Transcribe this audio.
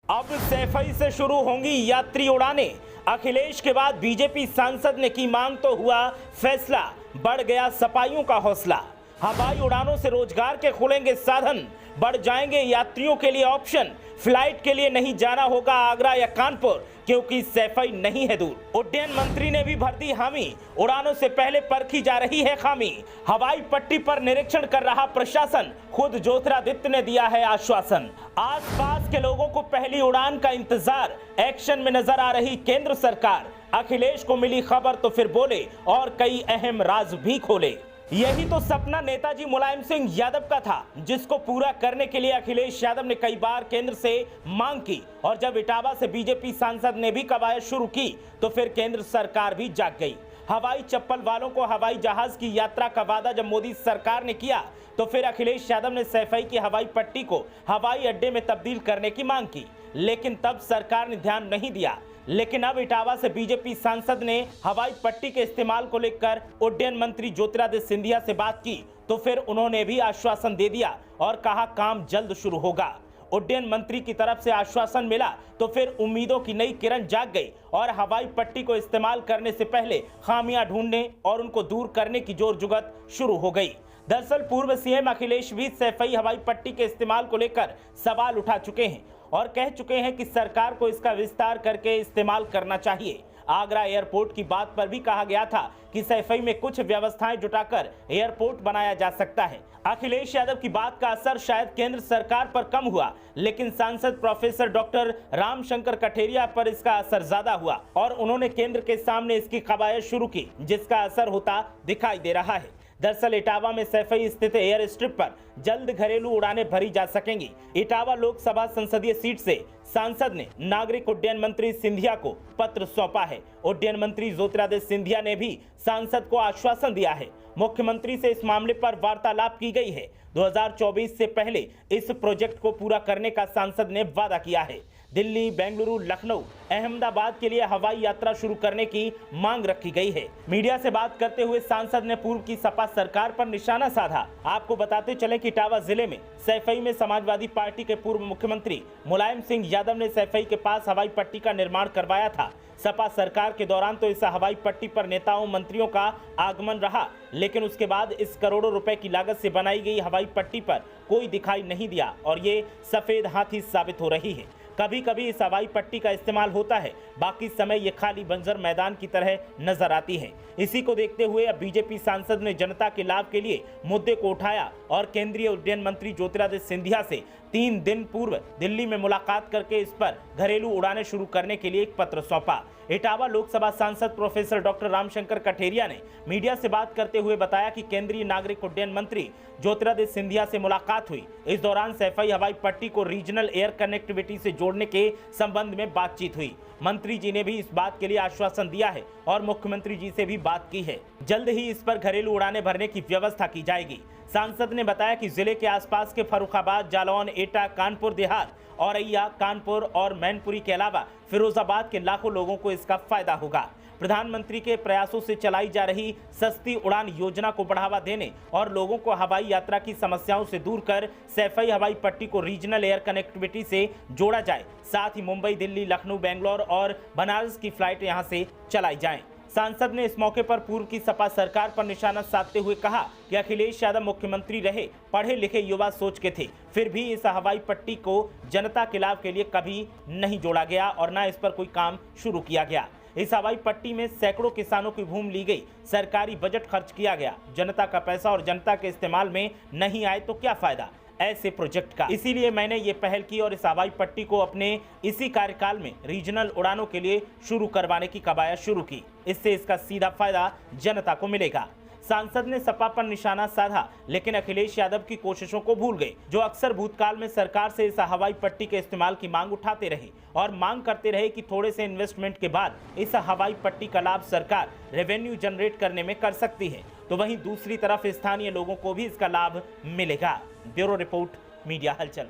अब सैफई से शुरू होंगी यात्री उड़ानें। अखिलेश के बाद बीजेपी सांसद ने की मांग तो हुआ फैसला, बढ़ गया सपाइयों का हौसला। हवाई उड़ानों से रोजगार के खुलेंगे साधन, बढ़ जाएंगे यात्रियों के लिए ऑप्शन। फ्लाइट के लिए नहीं जाना होगा आगरा या कानपुर, क्योंकि सैफई नहीं है दूर। उड्डयन मंत्री ने भी भर दी हामी, उड़ानों से पहले परखी जा रही है खामी। हवाई पट्टी पर निरीक्षण कर रहा प्रशासन, खुद ज्योतिरादित्य ने दिया है आश्वासन। आसपास के लोगों को पहली उड़ान का इंतजार, एक्शन में नजर आ रही केंद्र सरकार। अखिलेश को मिली खबर तो फिर बोले और कई अहम राज भी खोले। यही तो सपना नेताजी मुलायम सिंह यादव का था, जिसको पूरा करने के लिए अखिलेश यादव ने कई बार केंद्र से मांग की। और जब इटावा से बीजेपी सांसद ने भी कवायद शुरू की तो फिर केंद्र सरकार भी जाग गई। हवाई चप्पल वालों को हवाई जहाज की यात्रा का वादा जब मोदी सरकार ने किया तो फिर अखिलेश यादव ने सैफई की हवाई पट्टी को हवाई अड्डे में तब्दील करने की मांग की, लेकिन तब सरकार ने ध्यान नहीं दिया। लेकिन अब इटावा से बीजेपी सांसद ने हवाई पट्टी के इस्तेमाल को लेकर उड्डयन मंत्री ज्योतिरादित्य सिंधिया से बात की तो फिर उन्होंने भी आश्वासन दे दिया और कहा काम जल्द शुरू होगा। उड्डयन मंत्री की तरफ से आश्वासन मिला तो फिर उम्मीदों की नई किरण जाग गई और हवाई पट्टी को इस्तेमाल करने से पहले खामियां ढूंढने और उनको दूर करने की जोर-जुगत शुरू हो गई। दरअसल पूर्व सीएम अखिलेश भी सैफई हवाई पट्टी के इस्तेमाल को लेकर सवाल उठा चुके हैं और कह चुके हैं कि सरकार को इसका विस्तार करके इस्तेमाल करना चाहिए। आगरा एयरपोर्ट की बात पर भी कहा गया था कि सैफई में कुछ व्यवस्थाएं जुटाकर एयरपोर्ट बनाया जा सकता है। अखिलेश यादव की बात का असर शायद केंद्र सरकार पर कम हुआ, लेकिन सांसद प्रोफेसर डॉक्टर रामशंकर कठेरिया पर इसका असर ज्यादा हुआ और उन्होंने केंद्र के सामने इसकी कवायद शुरू की, जिसका असर होता दिखाई दे रहा है। दरअसल इटावा में सैफई स्थित एयर स्ट्रिप पर जल्द घरेलू उड़ानें भरी जा सकेंगी। इटावा लोकसभा संसदीय सीट से सांसद ने नागरिक उड्डयन मंत्री सिंधिया को पत्र सौंपा है। उड्डयन मंत्री ज्योतिरादित्य सिंधिया ने भी सांसद को आश्वासन दिया है। मुख्यमंत्री से इस मामले पर वार्तालाप की गई है। 2024 से पहले इस प्रोजेक्ट को पूरा करने का सांसद ने वादा किया है। दिल्ली, बेंगलुरु, लखनऊ, अहमदाबाद के लिए हवाई यात्रा शुरू करने की मांग रखी गई है। मीडिया से बात करते हुए सांसद ने पूर्व की सपा सरकार पर निशाना साधा। आपको बताते चले कि इटावा जिले में सैफई में समाजवादी पार्टी के पूर्व मुख्यमंत्री मुलायम सिंह यादव ने सैफई के पास हवाई पट्टी का निर्माण करवाया था। सपा सरकार के दौरान तो इस हवाई पट्टी पर नेताओं मंत्रियों का आगमन रहा, लेकिन उसके बाद इस करोड़ों रुपए की लागत से बनाई गई हवाई पट्टी पर कोई दिखाई नहीं दिया और ये सफेद हाथी साबित हो रही है। कभी कभी इस हवाई पट्टी का इस्तेमाल होता है, बाकी समय ये खाली बंजर मैदान की तरह नजर आती है। इसी को देखते हुए अब बीजेपी सांसद ने जनता के लाभ के लिए मुद्दे को उठाया और केंद्रीय उड्डयन मंत्री ज्योतिरादित्य सिंधिया से 3 दिन पूर्व दिल्ली में मुलाकात करके इस पर घरेलू उड़ानें शुरू करने के लिए एक पत्र सौंपा। इटावा लोकसभा सांसद प्रोफेसर डॉक्टर रामशंकर कठेरिया ने मीडिया से बात करते हुए बताया कि केंद्रीय नागरिक उड्डयन मंत्री ज्योतिरादित्य सिंधिया से मुलाकात हुई। इस दौरान सैफई हवाई पट्टी को रीजनल एयर कनेक्टिविटी से जोड़ने के संबंध में बातचीत हुई। मंत्री जी ने भी इस बात के लिए आश्वासन दिया है और मुख्यमंत्री जी से भी बात की है। जल्द ही इस पर घरेलू उड़ानें भरने की व्यवस्था की जाएगी। सांसद ने बताया कि जिले के आसपास के फर्रुखाबाद, जालौन, एटा, कानपुर देहात, औरैया, कानपुर और मैनपुरी के अलावा फिरोजाबाद के लाखों लोगों को इसका फायदा होगा। प्रधानमंत्री के प्रयासों से चलाई जा रही सस्ती उड़ान योजना को बढ़ावा देने और लोगों को हवाई यात्रा की समस्याओं से दूर कर सैफई हवाई पट्टी को रीजनल एयर कनेक्टिविटी से जोड़ा जाए। साथ ही मुंबई, दिल्ली, लखनऊ, बेंगलोर और बनारस की फ्लाइट यहां से चलाई जाएं। सांसद ने इस मौके पर पूर्व की सपा सरकार पर निशाना साधते हुए कहा कि अखिलेश यादव मुख्यमंत्री रहे, पढ़े लिखे युवा सोच के थे, फिर भी इस हवाई पट्टी को जनता के लाभ के लिए कभी नहीं जोड़ा गया और न इस पर कोई काम शुरू किया गया। इस हवाई पट्टी में सैकड़ों किसानों की भूमि ली गई, सरकारी बजट खर्च किया गया, जनता का पैसा और जनता के इस्तेमाल में नहीं आए तो क्या फायदा ऐसे प्रोजेक्ट का। इसीलिए मैंने ये पहल की और इस हवाई पट्टी को अपने इसी कार्यकाल में रीजनल उड़ानों के लिए शुरू करवाने की कवायद शुरू की। इससे इसका सीधा फायदा जनता को मिलेगा। सांसद ने सपा पर निशाना साधा, लेकिन अखिलेश यादव की कोशिशों को भूल गए, जो अक्सर भूतकाल में सरकार से इस हवाई पट्टी के इस्तेमाल की मांग उठाते रहे और मांग करते रहे कि थोड़े से इन्वेस्टमेंट के बाद इस हवाई पट्टी का लाभ सरकार रेवेन्यू जनरेट करने में कर सकती है, तो वहीं दूसरी तरफ स्थानीय लोगों को भी इसका लाभ मिलेगा। ब्यूरो रिपोर्ट, मीडिया हलचल।